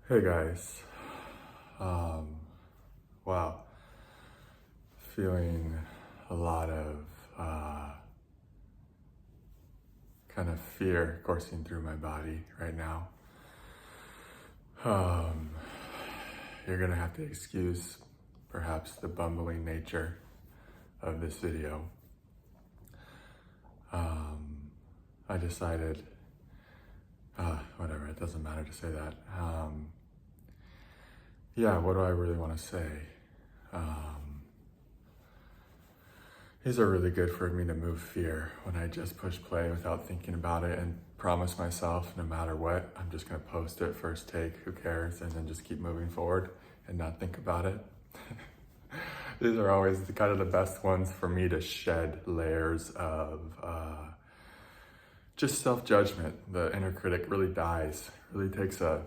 Hey guys, wow, feeling a lot of kind of fear coursing through my body right now. Um, you're gonna have to excuse perhaps the bumbling nature of this video. I decided, whatever, it doesn't matter to say that. Yeah, what do I really want to say? These are really good for me to move fear when I just push play without thinking about it and promise myself no matter what, I'm just going to post it first take, who cares, and then just keep moving forward and not think about it. These are always kind of the best ones for me to shed layers of just self-judgment. The inner critic really dies, really takes I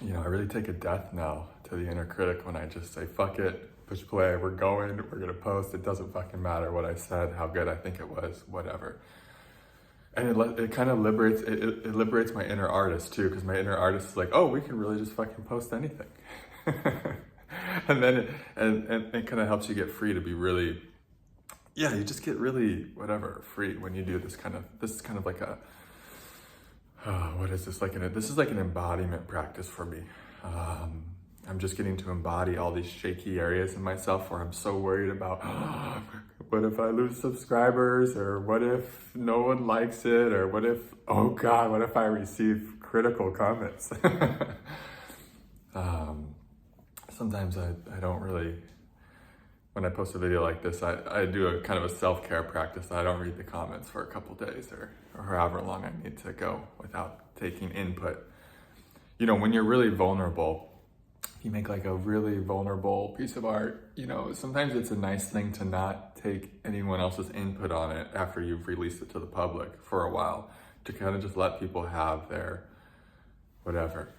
really take a death knell to the inner critic when I just say, fuck it, push play, we're going, we're gonna post, it doesn't fucking matter what I said, how good I think it was, whatever. And it kind of liberates, it liberates my inner artist too, because my inner artist is like, oh, we can really just fucking post anything. And then it kind of helps you get free to be really, yeah, you just get really, whatever, free when you do this is kind of like a, what is this? This is like an embodiment practice for me. I'm just getting to embody all these shaky areas in myself where I'm so worried about, what if I lose subscribers? Or what if no one likes it? Or what if, oh God, what if I receive critical comments? Sometimes I don't really, when I post a video like this, I do a kind of a self-care practice. I don't read the comments for a couple days or however long I need to go without taking input. You know, when you're really vulnerable, you make like a really vulnerable piece of art, you know, sometimes it's a nice thing to not take anyone else's input on it after you've released it to the public for a while, to kind of just let people have their, whatever,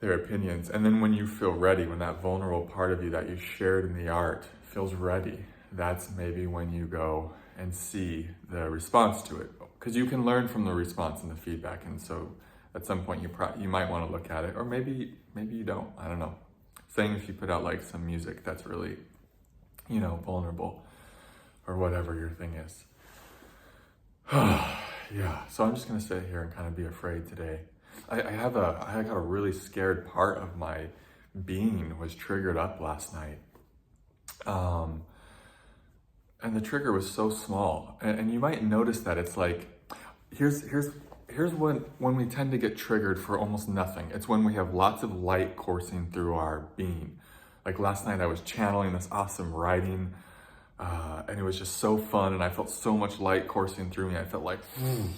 their opinions. And then when you feel ready, when that vulnerable part of you that you shared in the art feels ready, that's maybe when you go and see the response to it, because you can learn from the response and the feedback. And so at some point you might want to look at it, or maybe you don't, I don't know. Saying if you put out like some music that's really, you know, vulnerable or whatever your thing is. Yeah, so I'm just gonna sit here and kind of be afraid today. I got a really scared part of my being was triggered up last night. And the trigger was so small. And you might notice that it's like, here's when we tend to get triggered for almost nothing. It's when we have lots of light coursing through our being. Like last night I was channeling this awesome writing, and it was just so fun, and I felt so much light coursing through me. I felt like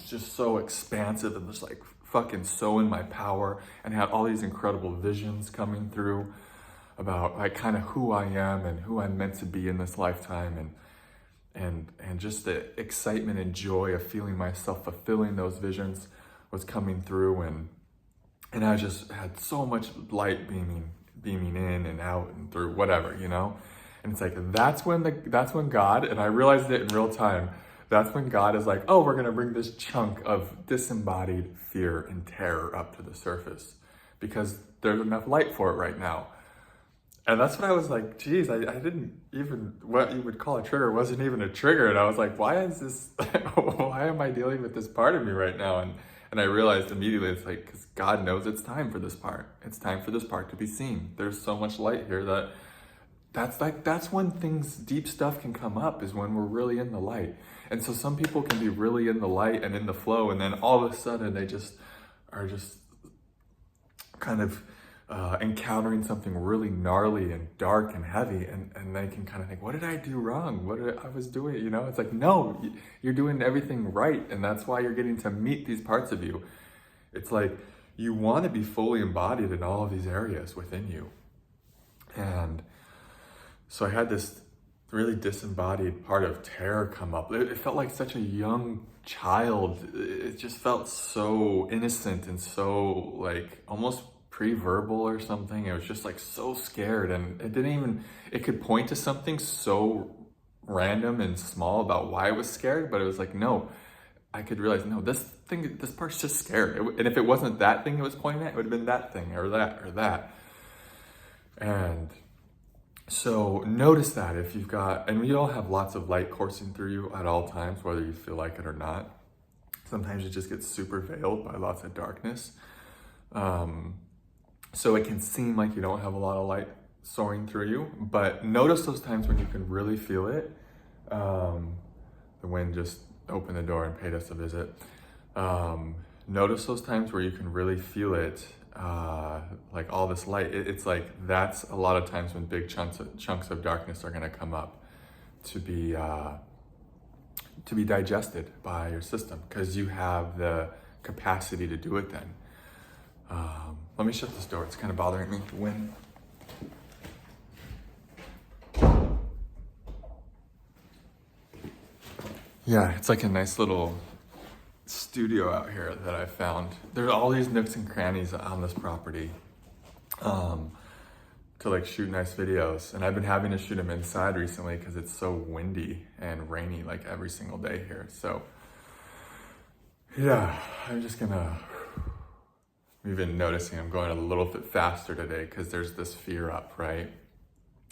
just so expansive and just like fucking so in my power, and had all these incredible visions coming through about like kind of who I am and who I'm meant to be in this lifetime, and just the excitement and joy of feeling myself fulfilling those visions was coming through, and I just had so much light beaming in and out and through, whatever, you know. And it's like that's when God, and I realized it in real time, that's when God is like, oh, we're gonna bring this chunk of disembodied fear and terror up to the surface because there's enough light for it right now. And that's when I was like, geez, I didn't even, what you would call a trigger wasn't even a trigger. And I was like, why is this, why am I dealing with this part of me right now? And I realized immediately, it's like, because God knows it's time for this part. It's time for this part to be seen. There's so much light here that's when things, deep stuff can come up, is when we're really in the light. And so some people can be really in the light and in the flow, and then all of a sudden they just are just kind of encountering something really gnarly and dark and heavy, and they can kind of think, what did I do wrong? I was doing, you know? It's like, no, you're doing everything right, and that's why you're getting to meet these parts of you. It's like, you want to be fully embodied in all of these areas within you. And so I had this really disembodied part of terror come up. It felt like such a young child. It just felt so innocent and so like almost pre-verbal or something. It was just like so scared, and it could point to something so random and small about why I was scared, but it was like, no, I could realize, no, this part's just scared. And if it wasn't that thing it was pointing at, it would have been that thing or that or that. And so notice that if you've got, and we all have lots of light coursing through you at all times, whether you feel like it or not. Sometimes you just get super veiled by lots of darkness. So it can seem like you don't have a lot of light soaring through you, but notice those times when you can really feel it. The wind just opened the door and paid us a visit. Notice those times where you can really feel it, like all this light. It's like that's a lot of times when big chunks of darkness are going to come up to be digested by your system, because you have the capacity to do it then. Let me shut this door. It's kind of bothering me, the wind. Yeah, it's like a nice little studio out here that I found. There's all these nooks and crannies on this property to like shoot nice videos. And I've been having to shoot them inside recently because it's so windy and rainy like every single day here. So yeah, I'm just gonna, I'm even noticing I'm going a little bit faster today because there's this fear up, right?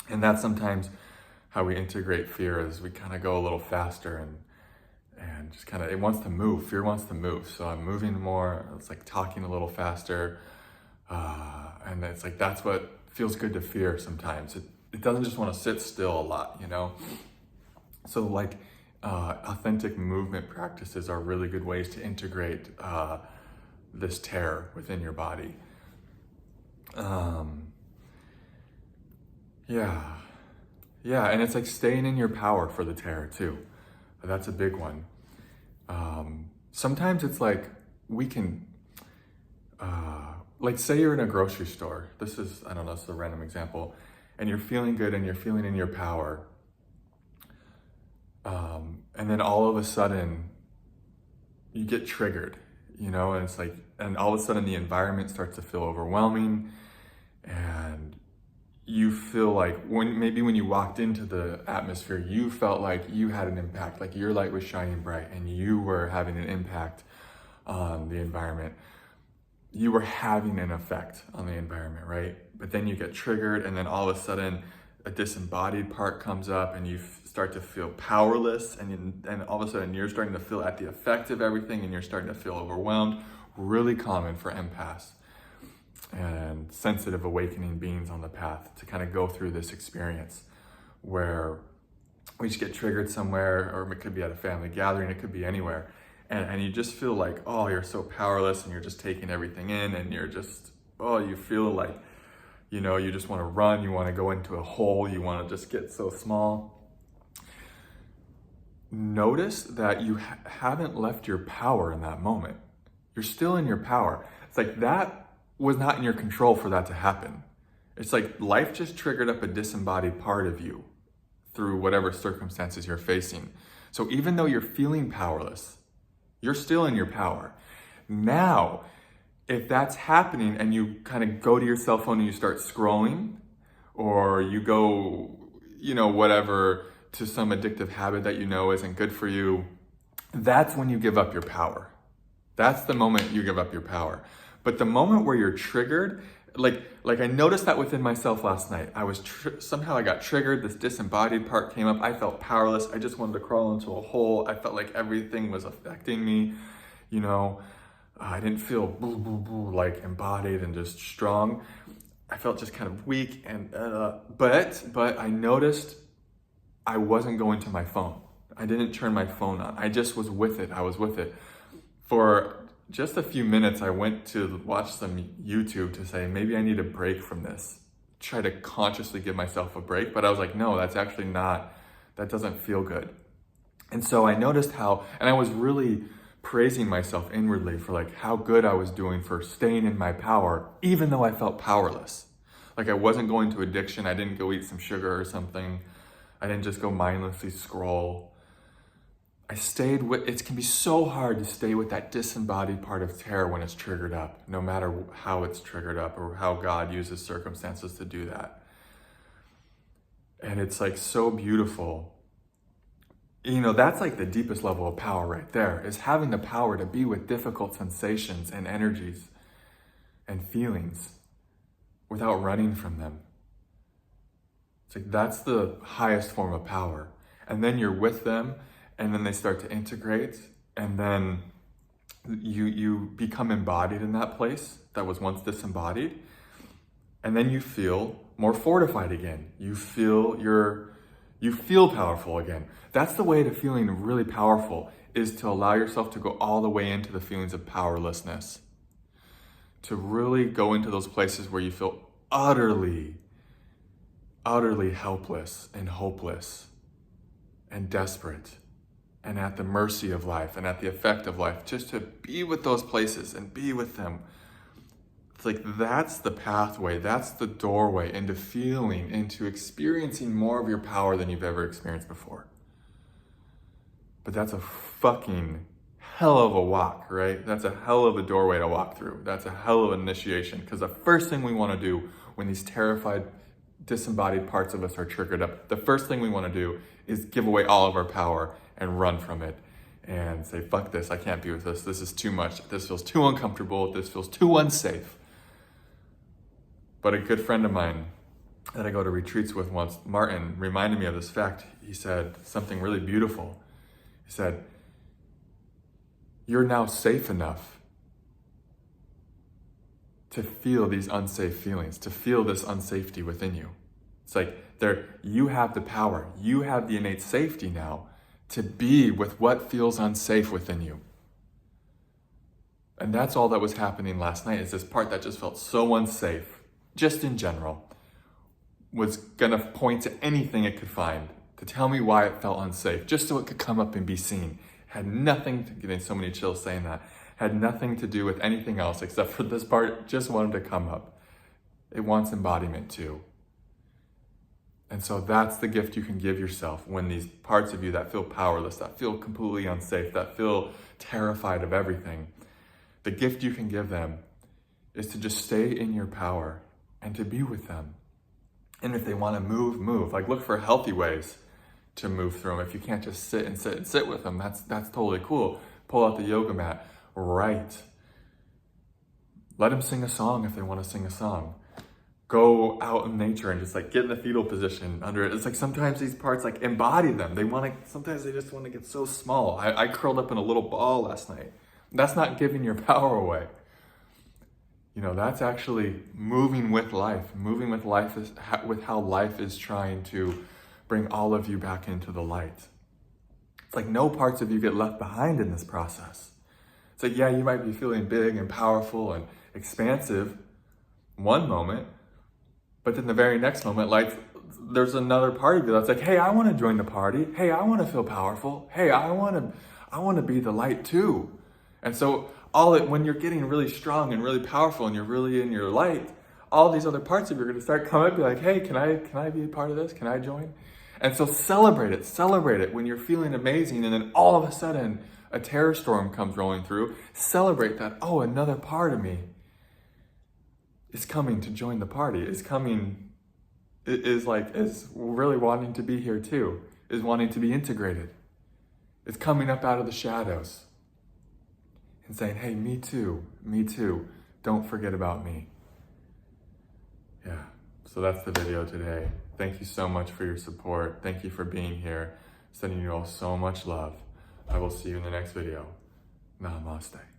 And that's sometimes how we integrate fear, is we kind of go a little faster and just kind of, it wants to move. Fear wants to move. So I'm moving more. It's like talking a little faster. And it's like, that's what feels good to fear sometimes. It doesn't just want to sit still a lot, you know? So like authentic movement practices are really good ways to integrate this terror within your body. Yeah, and it's like staying in your power for the terror too. That's a big one. Sometimes it's like we can, like say you're in a grocery store. This is, I don't know, this is a random example, and you're feeling good and you're feeling in your power. And then all of a sudden you get triggered, you know, and it's like, and all of a sudden the environment starts to feel overwhelming, and you feel like maybe when you walked into the atmosphere, you felt like you had an impact, like your light was shining bright and you were having an impact on the environment. You were having an effect on the environment, right? But then you get triggered, and then all of a sudden a disembodied part comes up and you start to feel powerless, and all of a sudden you're starting to feel at the effect of everything and you're starting to feel overwhelmed. Really common for empaths and sensitive awakening beings on the path to kind of go through this experience where we just get triggered somewhere, or it could be at a family gathering, it could be anywhere, and you just feel like, oh, you're so powerless and you're just taking everything in, and you're just, oh, you feel like, you know, you just want to run, you want to go into a hole, you want to just get so small. Notice that you haven't left your power in that moment. You're still in your power. It's like that was not in your control for that to happen. It's like life just triggered up a disembodied part of you through whatever circumstances you're facing. So even though you're feeling powerless, you're still in your power. Now, if that's happening and you kind of go to your cell phone and you start scrolling, or you go, you know, whatever, to some addictive habit that you know isn't good for you, that's when you give up your power. That's the moment you give up your power. But the moment where you're triggered, like I noticed that within myself last night. I was somehow I got triggered. This disembodied part came up. I felt powerless. I just wanted to crawl into a hole. I felt like everything was affecting me. You know, I didn't feel boo, boo, boo, like embodied and just strong. I felt just kind of weak. And but I noticed I wasn't going to my phone. I didn't turn my phone on. I just was with it. I was with it. For just a few minutes, I went to watch some YouTube to say, maybe I need a break from this. Try to consciously give myself a break. But I was like, no, that's actually not, that doesn't feel good. And so I noticed how, and I was really praising myself inwardly for like how good I was doing for staying in my power, even though I felt powerless. Like I wasn't going to addiction. I didn't go eat some sugar or something. I didn't just go mindlessly scroll. I stayed with, it can be so hard to stay with that disembodied part of terror when it's triggered up, no matter how it's triggered up or how God uses circumstances to do that. And it's like so beautiful You know, that's like the deepest level of power right there, is having the power to be with difficult sensations and energies and feelings without running from them. It's like, that's the highest form of power. And then you're with them, and then they start to integrate, and then you become embodied in that place that was once disembodied, and then you feel more fortified again. You feel powerful again. That's the way to feeling really powerful, is to allow yourself to go all the way into the feelings of powerlessness. To really go into those places where you feel utterly helpless and hopeless and desperate and at the mercy of life and at the effect of life. Just to be with those places and be with them. It's like, that's the pathway, that's the doorway into feeling, into experiencing more of your power than you've ever experienced before. But that's a fucking hell of a walk, right? That's a hell of a doorway to walk through. That's a hell of an initiation, because the first thing we want to do when these terrified, disembodied parts of us are triggered up, the first thing we want to do is give away all of our power and run from it and say, fuck this, I can't be with this. This is too much. This feels too uncomfortable. This feels too unsafe. But a good friend of mine that I go to retreats with once, Martin, reminded me of this fact. He said something really beautiful. He said, you're now safe enough to feel these unsafe feelings, to feel this unsafety within you. It's like, you have the power, you have the innate safety now to be with what feels unsafe within you. And that's all that was happening last night, is this part that just felt so unsafe, just in general, was gonna point to anything it could find to tell me why it felt unsafe, just so it could come up and be seen. Had nothing to, getting so many chills saying that, had nothing to do with anything else except for this part just wanted to come up. It wants embodiment too. And so that's the gift you can give yourself when these parts of you that feel powerless, that feel completely unsafe, that feel terrified of everything, the gift you can give them is to just stay in your power and to be with them. And if they want to move. Like, look for healthy ways to move through them. If you can't just sit with them, that's totally cool. Pull out the yoga mat, right. Let them sing a song if they want to sing a song. Go out in nature and just like get in the fetal position under it. It's like, sometimes these parts like embody them. Sometimes they just want to get so small. I curled up in a little ball last night. That's not giving your power away. You know, that's actually moving with life. Moving with life is with how life is trying to bring all of you back into the light. It's like no parts of you get left behind in this process. It's like, yeah, you might be feeling big and powerful and expansive one moment, but then the very next moment, like, there's another part of you that's like, hey, I want to join the party. Hey, I want to feel powerful. Hey, I want to be the light too. And so when you're getting really strong and really powerful and you're really in your light, all these other parts of you are going to start coming up and be like, hey, can I be a part of this? Can I join? And so celebrate it when you're feeling amazing, and then all of a sudden a terror storm comes rolling through. Celebrate that, oh, another part of me is coming to join the party, is really wanting to be here too, is wanting to be integrated, is coming up out of the shadows and saying, hey, me too, don't forget about me. Yeah, so that's the video today. Thank you so much for your support. Thank you for being here. Sending you all so much love. I will see you in the next video. Namaste.